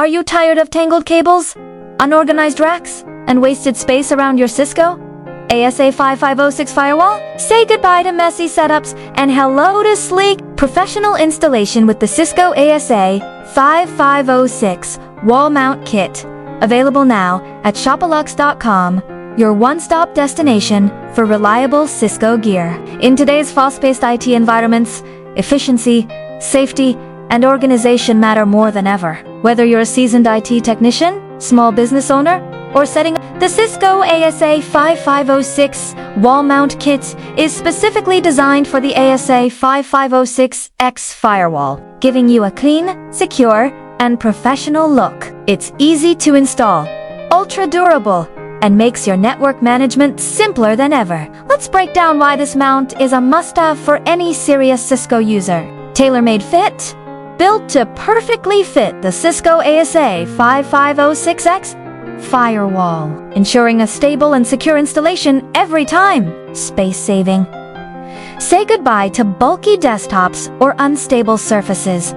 Are you tired of tangled cables, unorganized racks, and wasted space around your Cisco ASA5506 firewall? Say goodbye to messy setups and hello to sleek, professional installation with the Cisco ASA5506 wall mount kit. Available now at Shopiluxe.com, your one-stop destination for reliable Cisco gear. In today's fast-paced IT environments, efficiency, safety, and organization matter more than ever. Whether you're a seasoned IT technician, small business owner, or setting up, the Cisco ASA5506 wall mount kit is specifically designed for the ASA5506X firewall, giving you a clean, secure, and professional look. It's easy to install, ultra durable, and makes your network management simpler than ever. Let's break down why this mount is a must-have for any serious Cisco user. Tailor-made fit, built to perfectly fit the Cisco ASA5506X firewall, ensuring a stable and secure installation every time. Space-saving. Say goodbye to bulky desktops or unstable surfaces.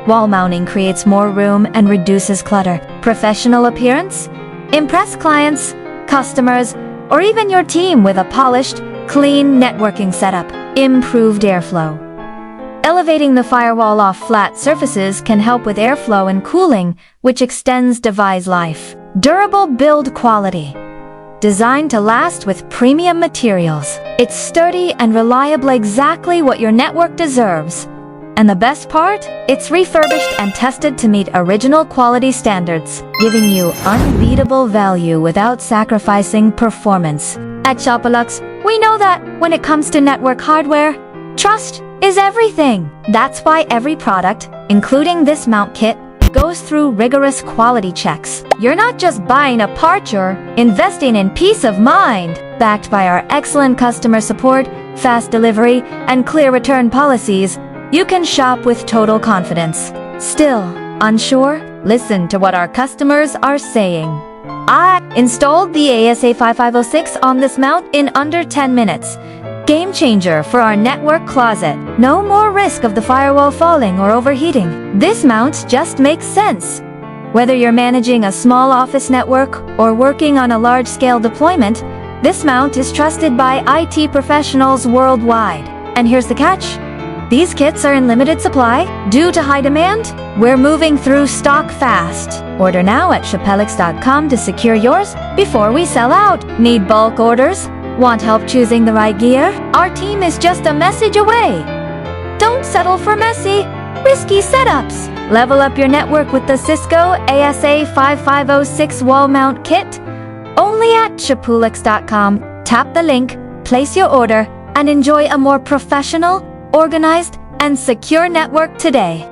Wall mounting creates more room and reduces clutter. Professional appearance? Impress clients, customers, or even your team with a polished, clean networking setup. Improved airflow. Elevating the firewall off flat surfaces can help with airflow and cooling, which extends device life. Durable build quality. Designed to last with premium materials. It's sturdy and reliable, exactly what your network deserves. And the best part? It's refurbished and tested to meet original quality standards, giving you unbeatable value without sacrificing performance. At Shopiluxe, we know that when it comes to network hardware, trust is everything. That's why every product, including this mount kit, goes through rigorous quality checks. You're not just buying a part, you're investing in peace of mind. Backed by our excellent customer support, fast delivery, and clear return policies, you can shop with total confidence. Still unsure? Listen to what our customers are saying. I installed the ASA5506 on this mount in under 10 minutes. Game changer for our network closet. No more risk of the firewall falling or overheating. This mount just makes sense. Whether you're managing a small office network or working on a large-scale deployment, this mount is trusted by IT professionals worldwide. And here's the catch. These kits are in limited supply. Due to high demand, we're moving through stock fast. Order now at Shopiluxe.com to secure yours before we sell out. Need bulk orders? Want help choosing the right gear? Our team is just a message away. Don't settle for messy, risky setups. Level up your network with the Cisco ASA5506 wall mount kit. Only at Shopiluxe.com. Tap the link, place your order, and enjoy a more professional, organized, and secure network today.